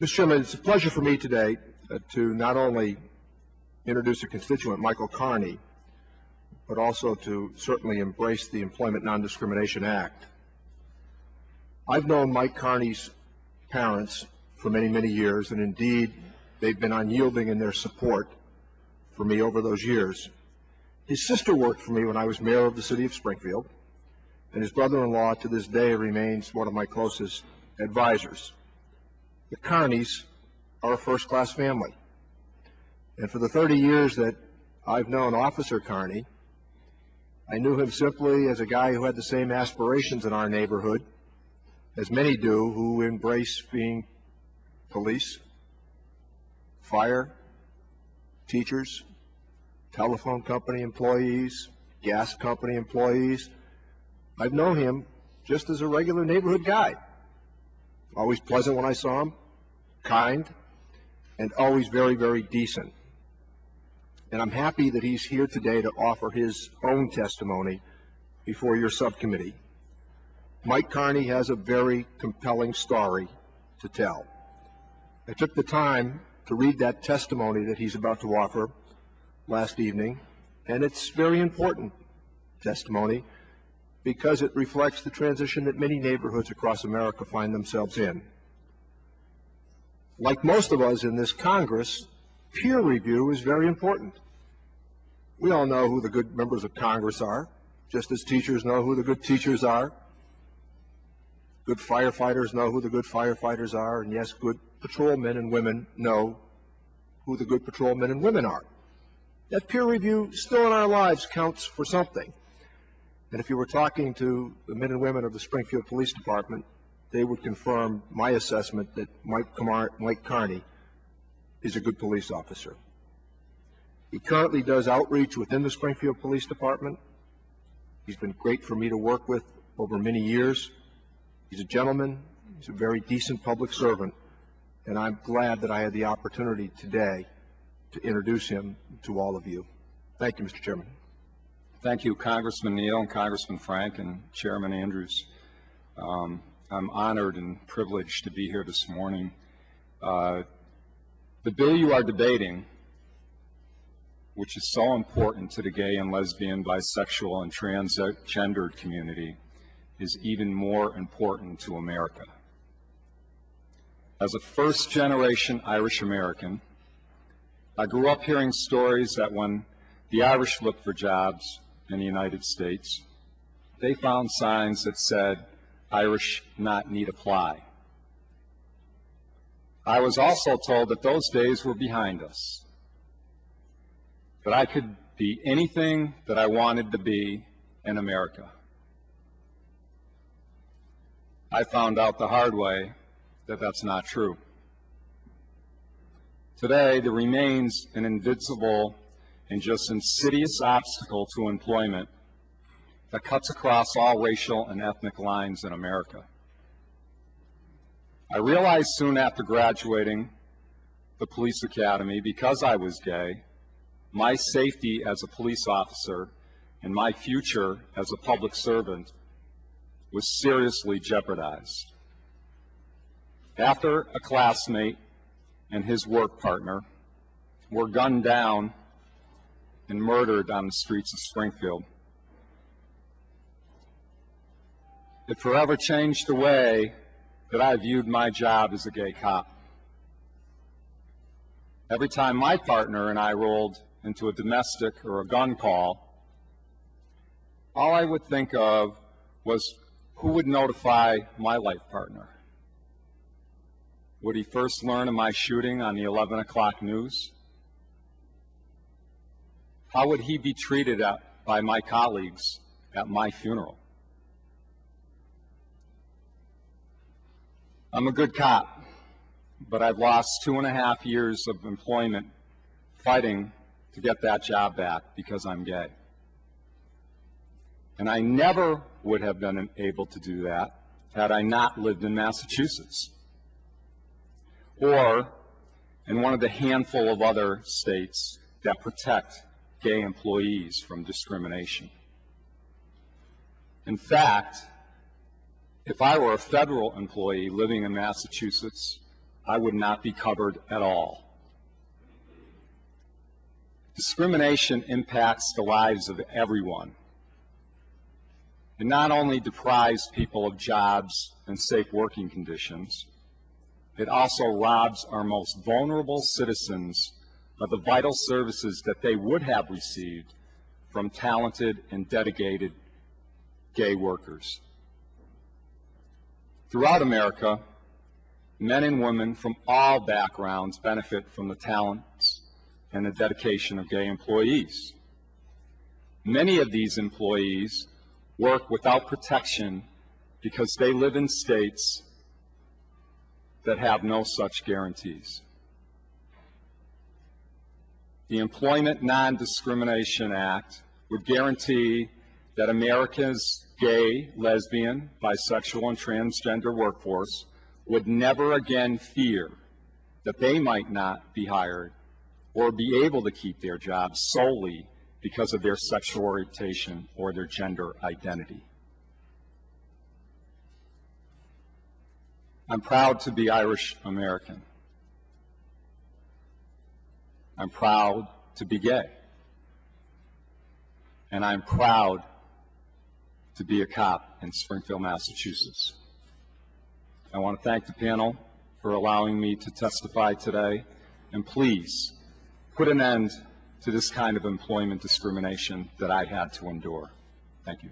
Mr. Chairman, it's a pleasure for me today to not only introduce a constituent, Michael Carney, but also to certainly embrace the Employment Non-Discrimination Act. I've known Mike Carney's parents for many, many years, and indeed they've been unyielding in their support for me over those years. His sister worked for me when I was mayor of the city of Springfield, and his brother-in-law to this day remains one of my closest advisors. The Carneys are a first-class family, and for the 30 years that I've known Officer Carney, I knew him simply as a guy who had the same aspirations in our neighborhood as many do who embrace being police, fire, teachers, telephone company employees, gas company employees. I've known him just as a regular neighborhood guy. Always pleasant when I saw him, kind, and always very, very decent. And I'm happy that he's here today to offer his own testimony before your subcommittee. Mike Carney has a very compelling story to tell. I took the time to read that testimony that he's about to offer last evening, and it's very important testimony because it reflects the transition that many neighborhoods across America find themselves in. Like most of us in this Congress, peer review is very important. We all know who the good members of Congress are, just as teachers know who the good teachers are. Good firefighters know who the good firefighters are, and yes, good patrolmen and women know who the good patrolmen and women are. That peer review still in our lives counts for something. And if you were talking to the men and women of the Springfield Police Department, they would confirm my assessment that Mike Carney is a good police officer. He currently does outreach within the Springfield Police Department. He's been great for me to work with over many years. He's a gentleman. He's a very decent public servant. And I'm glad that I had the opportunity today to introduce him to all of you. Thank you, Mr. Chairman. Thank you, Congressman Neal and Congressman Frank and Chairman Andrews. I'm honored and privileged to be here this morning. The bill you are debating, which is so important to the gay and lesbian, bisexual, and transgendered community, is even more important to America. As a first-generation Irish American, I grew up hearing stories that when the Irish looked for jobs in the United States, they found signs that said, "Irish not need apply." I was also told that those days were behind us, that I could be anything that I wanted to be in America. I found out the hard way that that's not true. Today, there remains an invisible and just insidious obstacle to employment that cuts across all racial and ethnic lines in America. I realized soon after graduating the police academy, because I was gay, my safety as a police officer and my future as a public servant was seriously jeopardized. After a classmate and his work partner were gunned down and murdered on the streets of Springfield, it forever changed the way that I viewed my job as a gay cop. Every time my partner and I rolled into a domestic or a gun call, all I would think of was who would notify my life partner. Would he first learn of my shooting on the 11 o'clock news? How would he be treated by my colleagues at my funeral? I'm a good cop, but I've lost 2.5 years of employment fighting to get that job back because I'm gay. And I never would have been able to do that had I not lived in Massachusetts or in one of the handful of other states that protect gay employees from discrimination. In fact, if I were a federal employee living in Massachusetts, I would not be covered at all. Discrimination impacts the lives of everyone. It not only deprives people of jobs and safe working conditions, it also robs our most vulnerable citizens of the vital services that they would have received from talented and dedicated gay workers. Throughout America, men and women from all backgrounds benefit from the talents and the dedication of gay employees. Many of these employees work without protection because they live in states that have no such guarantees. The Employment Non-Discrimination Act would guarantee that America's gay, lesbian, bisexual, and transgender workforce would never again fear that they might not be hired or be able to keep their jobs solely because of their sexual orientation or their gender identity. I'm proud to be Irish American. I'm proud to be gay. And I'm proud to be a cop in Springfield, Massachusetts. I want to thank the panel for allowing me to testify today, and please put an end to this kind of employment discrimination that I had to endure. Thank you.